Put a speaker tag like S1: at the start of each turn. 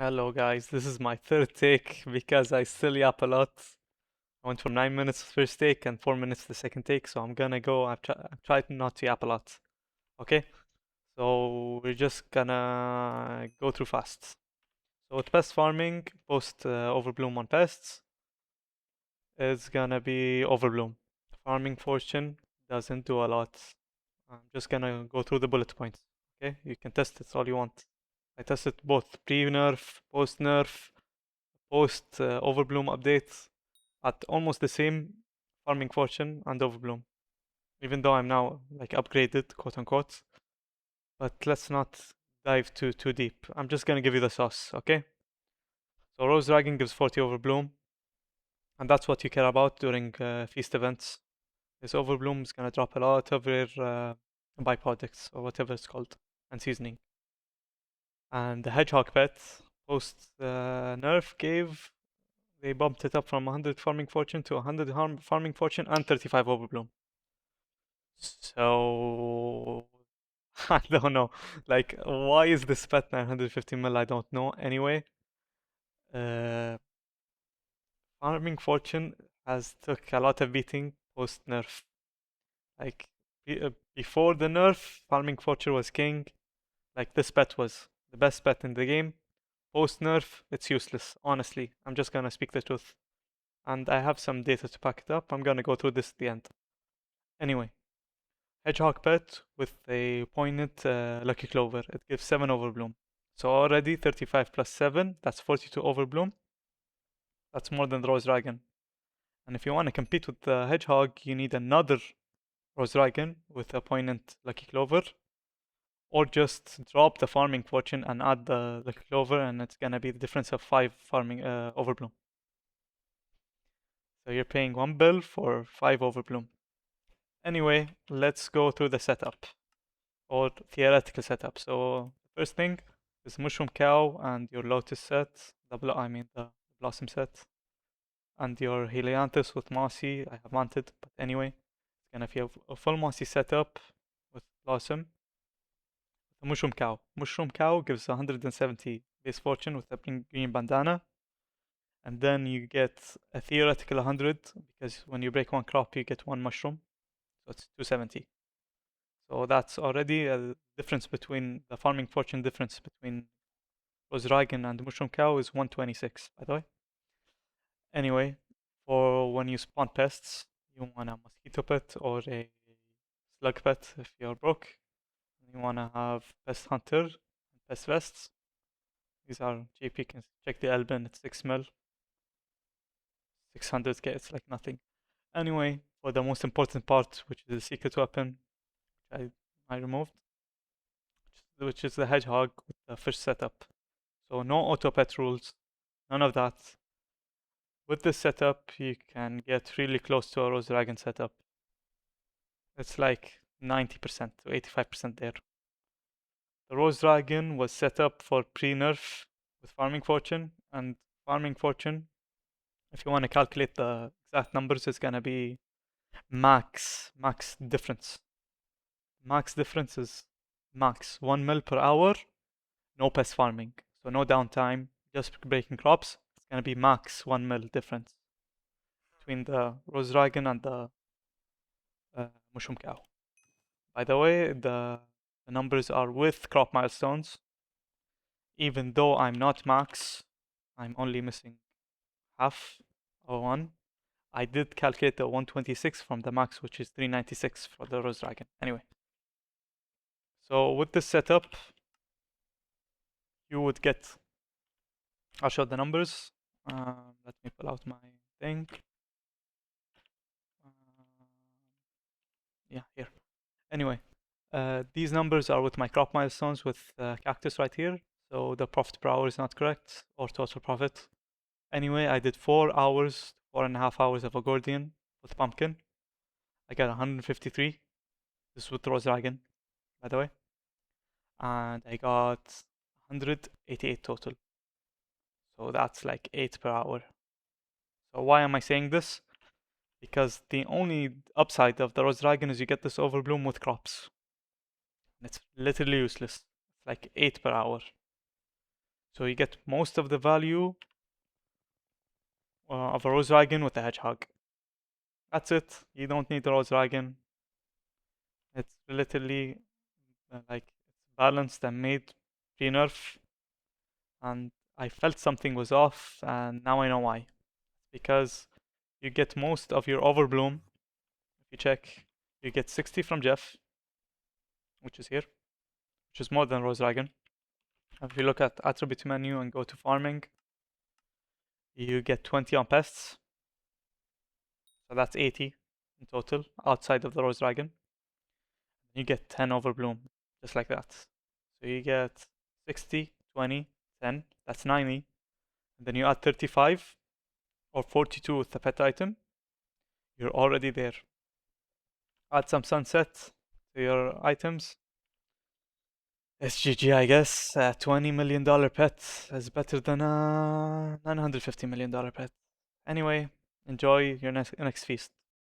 S1: Hello guys, this is my third take because I still yap a lot. I went from 9 minutes first take and 4 minutes the second take, so I'm gonna go. I've tried not to yap a lot. Okay? So we're just gonna go through fast. So with pest farming, post overbloom on pests, it's gonna be overbloom. Farming fortune doesn't do a lot. I'm just gonna go through the bullet points. Okay? You can test it all you want. I tested both pre-nerf, post-nerf, post Overbloom updates at almost the same farming fortune and Overbloom, even though I'm now like upgraded, quote unquote. But let's not dive too deep. I'm just gonna give you the sauce, okay? So Rose Dragon gives 40 Overbloom, and that's what you care about during feast events. This Overbloom is gonna drop a lot of your byproducts or whatever it's called, and seasoning. And the Hedgehog pet post nerf gave They bumped it up from 100 farming fortune to 100 farming fortune and 35 overbloom. So I don't know. Like, why is this pet 950 mil? I don't know. Anyway, uh, farming fortune has took a lot of beating post nerf. Like before the nerf, farming fortune was king. Like this pet was the best pet in the game. Post nerf, it's useless. Honestly, I'm just gonna speak the truth. And I have some data to back it up. I'm gonna go through this at the end. Anyway, Hedgehog pet with a pointed Lucky Clover. It gives 7 Overbloom. So already 35 plus 7, that's 42 Overbloom. That's more than the Rose Dragon. And if you want to compete with the Hedgehog, you need another Rose Dragon with a poignant Lucky Clover. Or just drop the Farming Fortune and add the Lucky Clover, and it's gonna be the difference of 5 farming Overbloom. So you're paying 1 bill for 5 Overbloom. Anyway, let's go through the setup. Or theoretical setup. So first thing is Mushroom Cow and your Lotus set, the Blossom set, and your Helianthus with Mossy. I have wanted, but anyway, it's gonna be a full Mossy setup with Blossom. The Mushroom Cow. Mushroom Cow gives 170 base fortune with a green bandana, and then you get a theoretical 100 because when you break one crop, you get one mushroom, so it's 270. So that's already a difference between the farming fortune difference between Rose Dragon and Mushroom Cow is 126, by the way. Anyway, for when you spawn pests, you want a mosquito pet or a slug pet if you're broke. You want to have pest hunter and pest vests. These are cheap. You can check the Elben, it's 6 mil. 600k, it's like nothing. Anyway, for the most important part, which is the secret weapon, which I removed, which is the hedgehog with the fish setup. So no auto pet rules, none of that. With this setup, you can get really close to a Rose Dragon setup. It's like 90% to 85% there. The Rose Dragon was set up for pre-nerf with Farming Fortune, and Farming Fortune, if you want to calculate the exact numbers, it's gonna be max difference. Max difference is max 1 mil per hour, no pest farming, so no downtime, just breaking crops. It's gonna be max 1 mil difference between the Rose Dragon and the Mushroom Cow. By the way, the numbers are with crop milestones. Even though I'm not max, I'm only missing half or one. I did calculate the 126 from the max, which is 396 for the Rose Dragon. Anyway, so with this setup, you would get. I'll show the numbers. Let me pull out my thing. Yeah, here. Anyway, these numbers are with my crop milestones with cactus right here. So the profit per hour is not correct, or total profit. Anyway, I did 4 hours, 4.5 hours of a Gordian with pumpkin. I got 153. This is with Rose Dragon, by the way. And I got 188 total. So that's like 8 per hour. So why am I saying this? Because the only upside of the Rose Dragon is you get this overbloom with crops. And it's literally useless. It's like 8 per hour. So you get most of the value of a rose dragon with a hedgehog. That's it. You don't need a rose dragon. It's literally like it's balanced and made pre-nerf, and I felt something was off, and now I know why. Because you get most of your overbloom. If you check, you get 60 from Jeff, which is here, which is more than Rose Dragon. If you look at attribute menu and go to farming, you get 20 on pests. So that's 80 in total outside of the Rose Dragon. You get 10 overbloom, just like that. So you get 60, 20, 10, that's 90. And then you add 35 or 42 with the pet item. You're already there. Add some sunset to your items. It's GG, I guess. A $20 million pet is better than a $950 million pet. Anyway, enjoy your next feast.